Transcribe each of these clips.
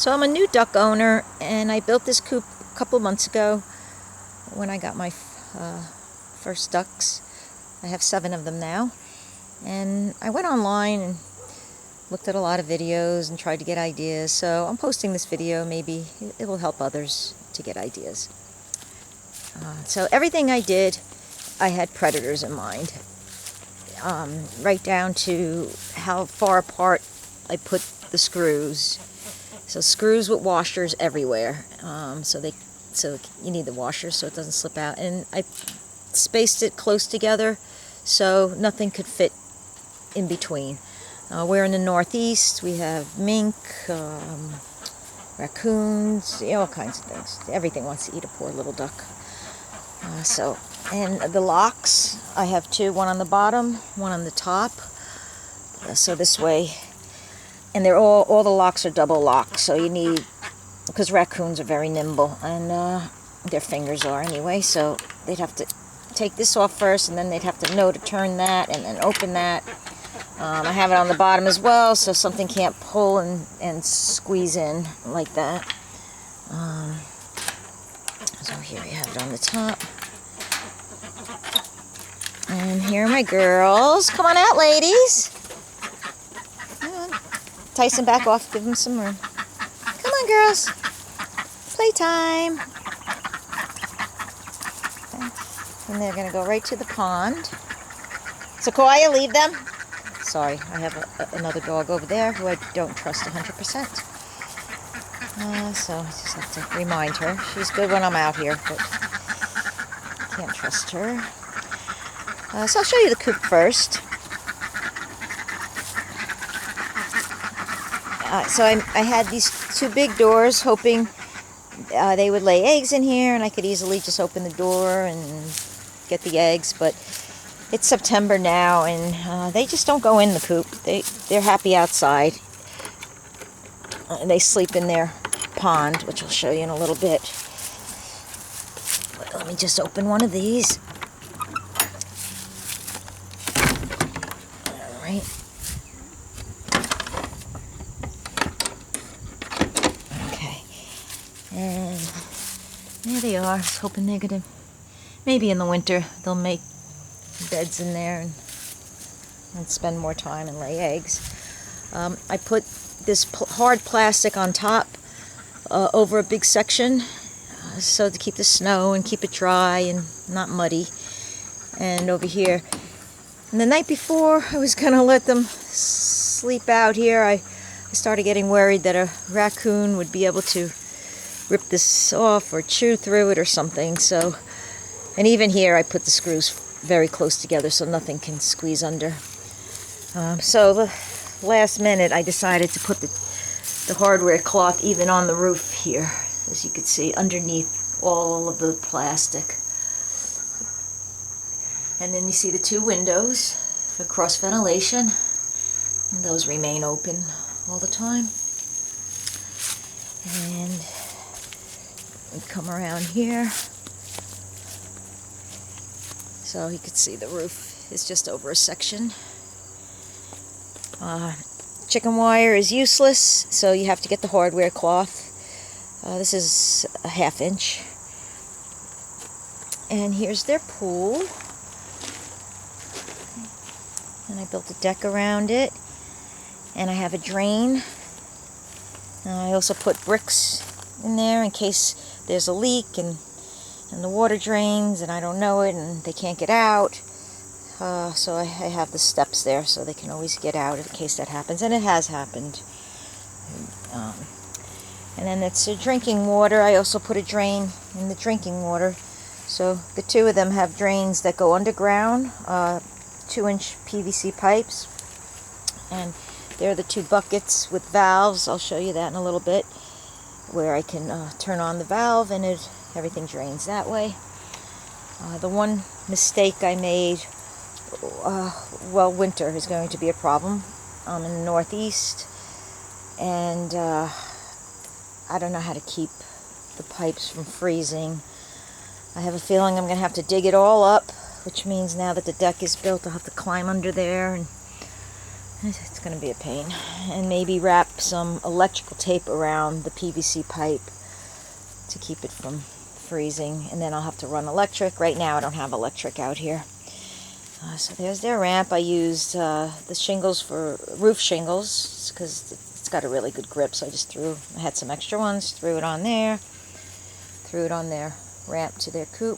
So I'm a new duck owner, and I built this coop a couple months ago when I got my first ducks. I have 7 of them now, and I went online and looked at a lot of videos and tried to get ideas. So I'm posting this video. Maybe it will help others to get ideas. So everything I did, I had predators in mind, right down to how far apart I put the screws. So screws with washers everywhere. So you need the washers so it doesn't slip out. And I spaced it close together so nothing could fit in between. We're in the Northeast. We have mink, raccoons, all kinds of things. Everything wants to eat a poor little duck. And the locks, I have 2, one on the bottom, one on the top. So this way, and they're all the locks are double locks. So you need, because raccoons are very nimble, and their fingers are anyway. So they'd have to take this off first, and then they'd have to know to turn that and then open that. I have it on the bottom as well, so something can't pull and squeeze in like that. So here you have it on the top. And here are my girls. Come on out, ladies. Come on. Tyson, back off. Give them some room. Come on, girls. Playtime. Okay. And they're going to go right to the pond. Sequoia, leave them. Sorry, I have another dog over there who I don't trust 100%. So I just have to remind her. She's good when I'm out here, but can't trust her. So I'll show you the coop first. So I had these 2 big doors, hoping they would lay eggs in here, and I could easily just open the door and get the eggs. But it's September now, and they just don't go in the coop. They're happy outside. They sleep in their pond, which I'll show you in a little bit. But let me just open one of these. All right. Okay. And there they are. I was hoping they're going to, maybe in the winter, they'll make beds in there and spend more time and lay eggs. I put this hard plastic on top over a big section so to keep the snow and keep it dry and not muddy. And over here, and the night before I was going to let them sleep out here, I started getting worried that a raccoon would be able to rip this off or chew through it or something. So, and even here I put the screws very close together so nothing can squeeze under. So the last minute I decided to put the hardware cloth even on the roof here, as you can see, underneath all of the plastic. And then you see the 2 windows for cross ventilation, and those remain open all the time. And we come around here. So you can see the roof is just over a section. Chicken wire is useless, so you have to get the hardware cloth. This is a 1/2 inch. And here's their pool. And I built a deck around it. And I have a drain. I also put bricks in there in case there's a leak and the water drains and I don't know it and they can't get out. So I have the steps there so they can always get out in case that happens, and it has happened. And then it's drinking water. I also put a drain in the drinking water. So the 2 of them have drains that go underground, 2-inch PVC pipes. And they're the 2 buckets with valves. I'll show you that in a little bit, where I can turn on the valve and everything drains that way. The one mistake I made, well, winter is going to be a problem. I'm in the Northeast, and I don't know how to keep the pipes from freezing. I have a feeling I'm going to have to dig it all up, which means now that the deck is built, I'll have to climb under there and It's going to be a pain. And maybe wrap some electrical tape around the PVC pipe to keep it from freezing. And then I'll have to run electric. Right now I don't have electric out here. So there's their ramp. I used the shingles for roof shingles because it's got a really good grip. So I had some extra ones, threw it on there, threw it on their ramp to their coop.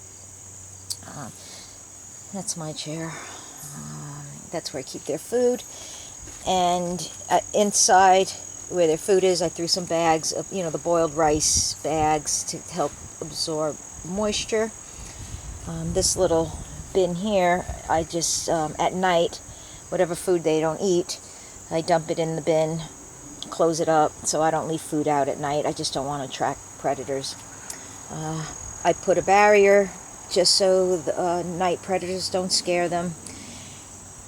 That's my chair. That's where I keep their food. And inside where their food is, I threw some bags of, the boiled rice bags to help absorb moisture. This little bin here, I just, at night, whatever food they don't eat, I dump it in the bin, close it up, so I don't leave food out at night. I just don't want to attract predators. I put a barrier just so the night predators don't scare them.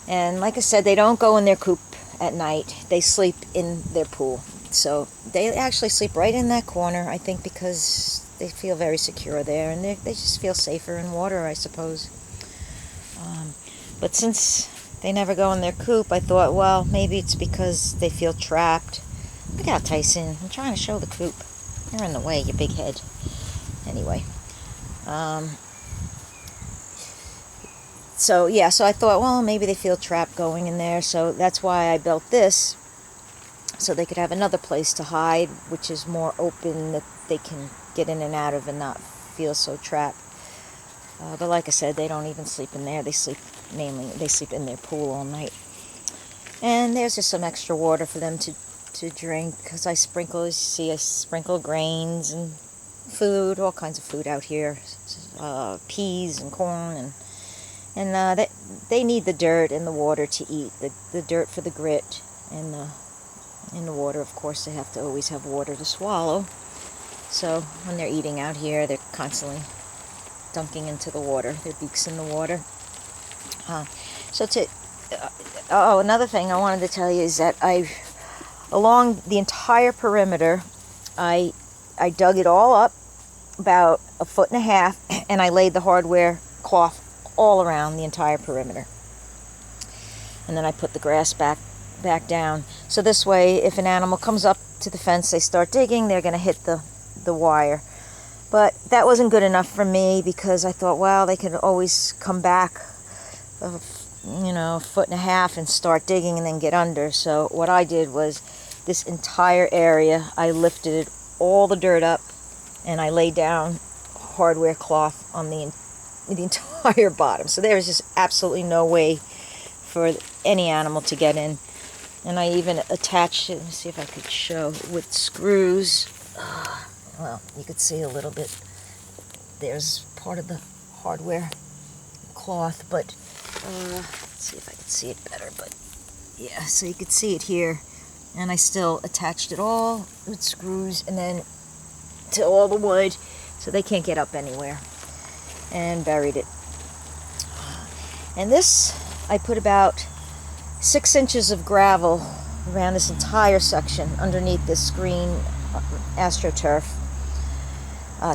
And like I said, they don't go in their coop at night. They sleep in their pool. So they actually sleep right in that corner, I think, because they feel very secure there, and they just feel safer in water, I suppose. But since they never go in their coop, I thought, well, maybe it's because they feel trapped. Look out, Tyson. I'm trying to show the coop. You're in the way, you big head. Anyway. So I thought, well, maybe they feel trapped going in there. So that's why I built this, so they could have another place to hide, which is more open, that they can get in and out of and not feel so trapped. But like I said, they don't even sleep in there. They sleep in their pool all night. And there's just some extra water for them to drink, because I sprinkle grains and food, all kinds of food out here, peas and corn, and they need the dirt and the water to eat. The dirt for the grit, and the water, of course, they have to always have water to swallow. So when they're eating out here, they're constantly dunking into the water, their beaks in the water. Another thing I wanted to tell you is that along the entire perimeter, I dug it all up about 1.5 feet, and I laid the hardware cloth all around the entire perimeter. And then I put the grass back down. So this way, if an animal comes up to the fence, they start digging, they're going to hit the wire. But that wasn't good enough for me, because I thought, well, they could always come back 1.5 feet and start digging and then get under. So what I did was, this entire area, I lifted all the dirt up, and I laid down hardware cloth on the entire bottom. So there was just absolutely no way for any animal to get in. And I even attached it, let me see if I could show, with screws. Well, you could see a little bit. There's part of the hardware cloth, but let's see if I can see it better. But yeah, so you could see it here. And I still attached it all with screws, and then to all the wood, so they can't get up anywhere, and buried it. And this, I put about 6 inches of gravel around this entire section underneath this green AstroTurf.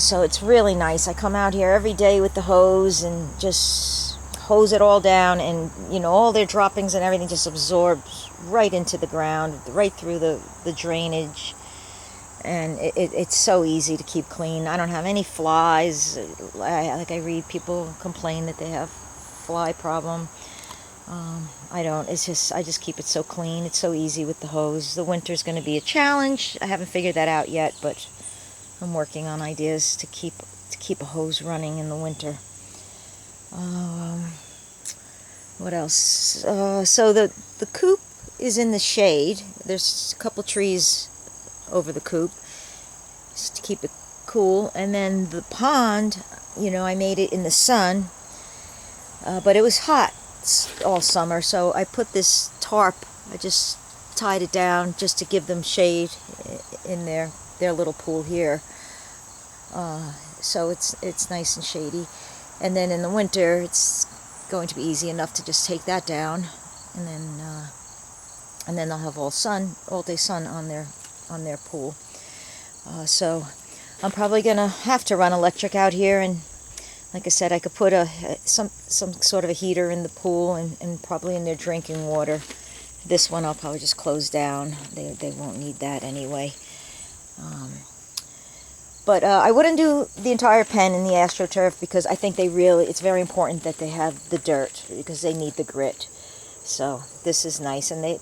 So it's really nice. I come out here every day with the hose and just hose it all down, and all their droppings and everything just absorbs right into the ground, right through the drainage, and it's so easy to keep clean. I don't have any flies. I read people complain that they have fly problem. I don't. I just keep it so clean. It's so easy with the hose. The winter's going to be a challenge. I haven't figured that out yet, but I'm working on ideas to keep a hose running in the winter. What else? So the coop is in the shade. There's a couple trees over the coop just to keep it cool. And then the pond, I made it in the sun, but it was hot all summer, so I put this tarp. I just tied it down just to give them shade in their little pool here. So it's nice and shady. And then in the winter, it's going to be easy enough to just take that down, and then they'll have all day sun on their pool. So I'm probably gonna have to run electric out here, and like I said, I could put some sort of a heater in the pool and probably in their drinking water This one I'll probably just close down. They won't need that anyway. But I wouldn't do the entire pen in the AstroTurf because I think it's very important that they have the dirt because they need the grit. So this is nice, and they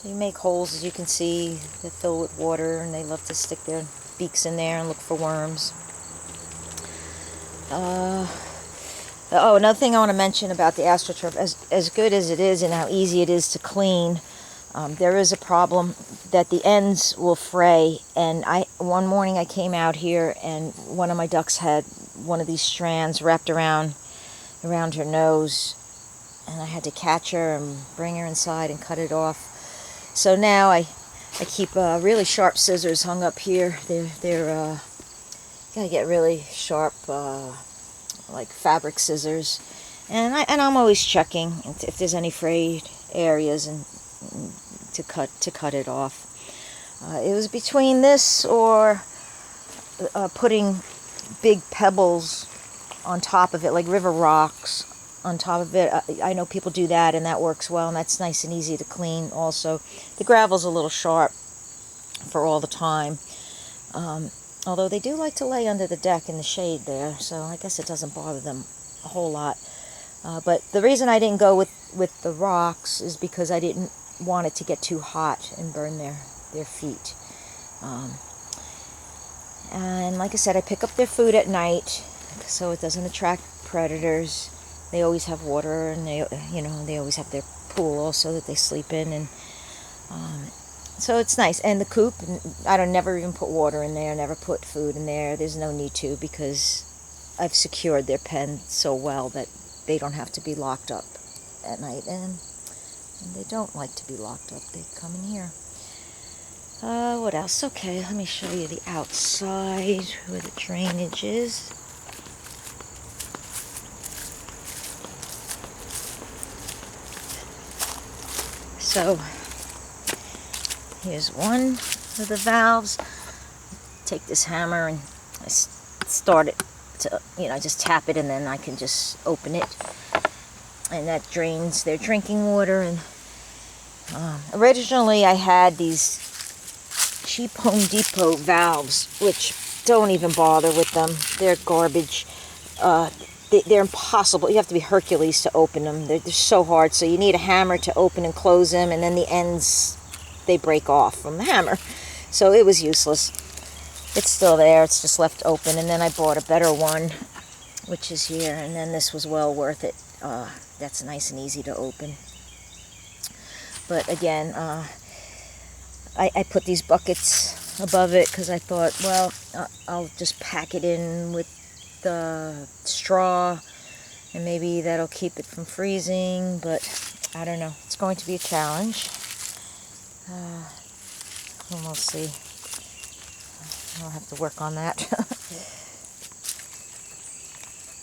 make holes, as you can see. They fill with water, and they love to stick their beaks in there and look for worms. Oh, another thing I want to mention about the AstroTurf, as good as it is and how easy it is to clean, there is a problem that the ends will fray. And one morning I came out here, and one of my ducks had one of these strands wrapped around her nose, and I had to catch her and bring her inside and cut it off. So now I keep really sharp scissors hung up here. They're gotta get really sharp, like fabric scissors, and I'm always checking if there's any frayed areas and to cut it off. It was between this or putting big pebbles on top of it, like river rocks on top of it. I know people do that, and that works well, and that's nice and easy to clean also. The gravel's a little sharp for all the time, although they do like to lay under the deck in the shade there, so I guess it doesn't bother them a whole lot. But the reason I didn't go with the rocks is because I didn't want it to get too hot and burn their feet. And like I said, I pick up their food at night so it doesn't attract predators. They always have water, and they always have their pool also that they sleep in, and so it's nice. And the coop, I don't never even put water in there, never put food in there. There's no need to, because I've secured their pen so well that they don't have to be locked up at night, and they don't like to be locked up. They come in here. What else? Okay, let me show you the outside where the drainage is. So here's one of the valves. Take this hammer and I start it to, just tap it, and then I can just open it, and that drains their drinking water. And originally I had these cheap Home Depot valves, which don't even bother with them. They're garbage. They're impossible. You have to be Hercules to open them. They're so hard. So you need a hammer to open and close them, and then the ends, they break off from the hammer. So it was useless. It's still there. It's just left open. And then I bought a better one, which is here. And then this was well worth it. That's nice and easy to open. But again, I put these buckets above it because I thought, well, I'll just pack it in with the straw, and maybe that'll keep it from freezing. But I don't know. It's going to be a challenge. And we'll see. I'll have to work on that.